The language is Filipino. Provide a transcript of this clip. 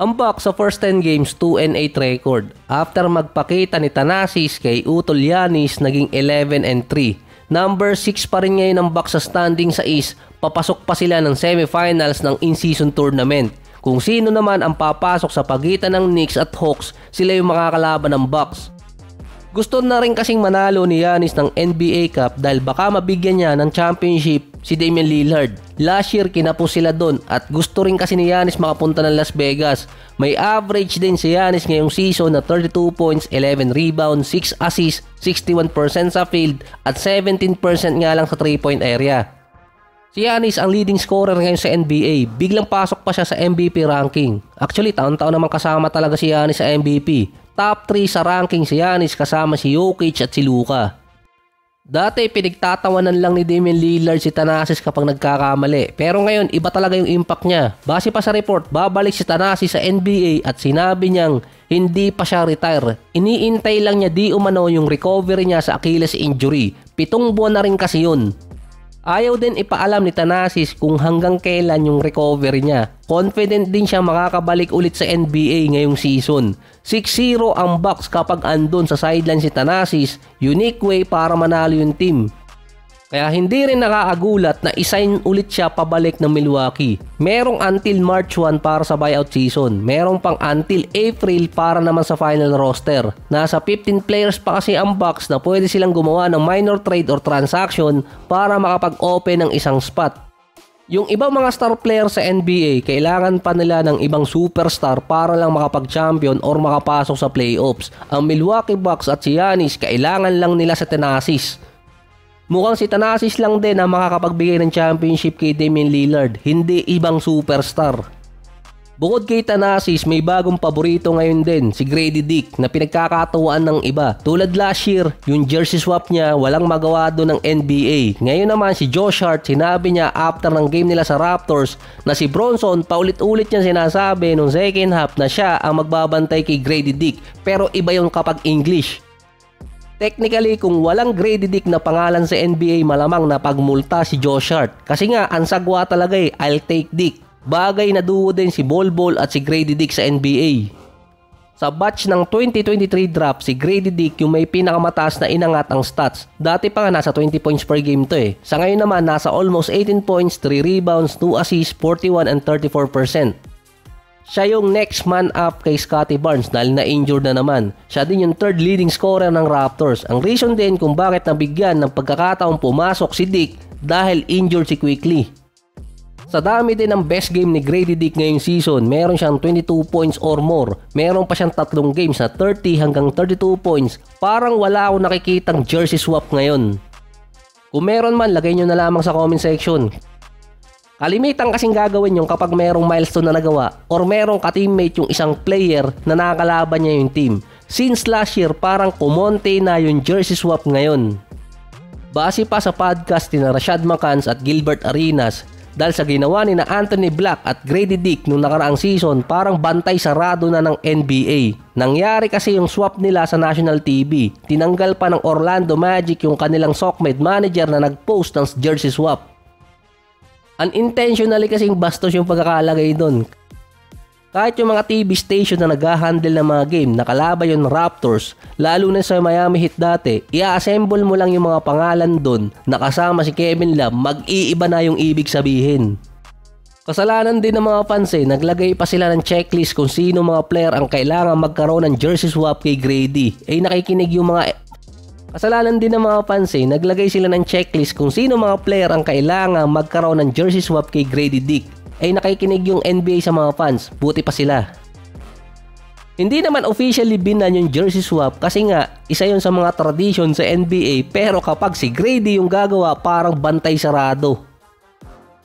Ang Bucks sa first 10 games 2-8 record. After magpakita ni Thanasis kay Utol Giannis naging 11-3. Number 6 pa rin ngayon ang Bucks sa standing sa East. Papasok pa sila ng semifinals ng in-season tournament. Kung sino naman ang papasok sa pagitan ng Knicks at Hawks, sila yung makakalaban ng Bucks. Gusto na rin kasing manalo ni Giannis ng NBA Cup dahil baka mabigyan niya ng championship si Damian Lillard. Last year kinapos sila doon at gusto rin kasi ni Giannis makapunta ng Las Vegas. May average din si Giannis ngayong season na 32 points, 11 rebounds, 6 assists, 61% sa field at 17% nga lang sa 3-point area. Si Giannis ang leading scorer ngayon sa NBA. Biglang pasok pa siya sa MVP ranking. Actually, taon-taon naman kasama talaga si Giannis sa MVP. Top 3 sa ranking si Giannis kasama si Jokic at si Luka. Dati pinagtatawanan lang ni Damian Lillard si Thanasis kapag nagkakamali. Pero ngayon iba talaga yung impact niya. Base pa sa report, babalik si Thanasis sa NBA at sinabi niyang hindi pa siya retire. Iniintay lang niya di umano yung recovery niya sa Achilles injury. 7 buwan na rin kasi yun. Ayaw din ipaalam ni Thanasis kung hanggang kailan yung recovery niya. Confident din siya makakabalik ulit sa NBA ngayong season. 6-0 ang Bucks kapag andun sa sideline si Thanasis, unique way para manalo yung team. Kaya hindi rin nakakagulat na isign ulit siya pabalik ng Milwaukee. Merong until March 1 para sa buyout season. Merong pang until April para naman sa final roster. Nasa 15 players pa kasi ang Bucks na pwede silang gumawa ng minor trade or transaction para makapag-open ng isang spot. Yung ibang mga star player sa NBA, kailangan pa nila ng ibang superstar para lang makapag-champion or makapasok sa playoffs. Ang Milwaukee Bucks at si Giannis, kailangan lang nila sa Thanasis. Mukhang si Thanasis lang din ang makakapagbigay ng championship kay Damian Lillard, hindi ibang superstar. Bukod kay Thanasis, may bagong paborito ngayon din, si Grady Dick na pinagkakatuwaan ng iba. Tulad last year, yung jersey swap niya walang magawa doon ng NBA. Ngayon naman si Josh Hart, sinabi niya after ng game nila sa Raptors na si Bronson paulit-ulit niya sinasabi nung second half na siya ang magbabantay kay Grady Dick. Pero iba yung kapag English. Technically, kung walang Grady Dick na pangalan sa NBA, malamang na pagmulta si Josh Hart. Kasi nga, ang sagwa talaga I'll take Dick. Bagay na duo din si Bol Bol at si Grady Dick sa NBA. Sa batch ng 2023 draft, si Grady Dick yung may pinakamataas na inangat ang stats. Dati pa nga nasa 20 points per game to Sa ngayon naman, nasa almost 18 points, 3 rebounds, 2 assists, 41 and 34%. Siya yung next man up kay Scottie Barnes dahil na-injured na naman. Siya din yung third leading scorer ng Raptors. Ang reason din kung bakit nabigyan ng pagkakataong pumasok si Dick dahil injured si Quickly. Sa dami din ng best game ni Grady Dick ngayong season, meron siyang 22 points or more. Meron pa siyang 3 games na 30 hanggang 32 points. Parang wala akong nakikitang jersey swap ngayon. Kung meron man, lagay nyo na lamang sa comment section. Kalimitan kasing gagawin yung kapag merong milestone na nagawa or merong ka-teammate yung isang player na nakakalaban niya yung team. Since last year, parang kumonte na yung jersey swap ngayon. Base pa sa podcast ni Rashad McCants at Gilbert Arenas, dahil sa ginawa ni na Anthony Black at Grady Dick nung nakaraang season, parang bantay sarado na ng NBA. Nangyari kasi yung swap nila sa national TV. Tinanggal pa ng Orlando Magic yung kanilang sockmate manager na nag-post ng jersey swap. Unintentionally kasing bastos yung pagkakalagay doon. Kahit yung mga TV station na nag-handle ng mga game, nakalaban yung Raptors, lalo na sa Miami Heat dati, i-assemble mo lang yung mga pangalan doon, nakasama si Kevin Love, mag-iiba na yung ibig sabihin. Kasalanan din ng mga fans naglagay pa sila ng checklist kung sino mga player ang kailangan magkaroon ng jersey swap kay Grady. Nakikinig yung mga... Kasalanan din ng mga fans naglagay sila ng checklist kung sino mga player ang kailangan magkaroon ng jersey swap kay Grady Dick. Nakikinig yung NBA sa mga fans, buti pa sila. Hindi naman officially binan yung jersey swap kasi nga isa yun sa mga tradition sa NBA, pero kapag si Grady yung gagawa parang bantay sarado.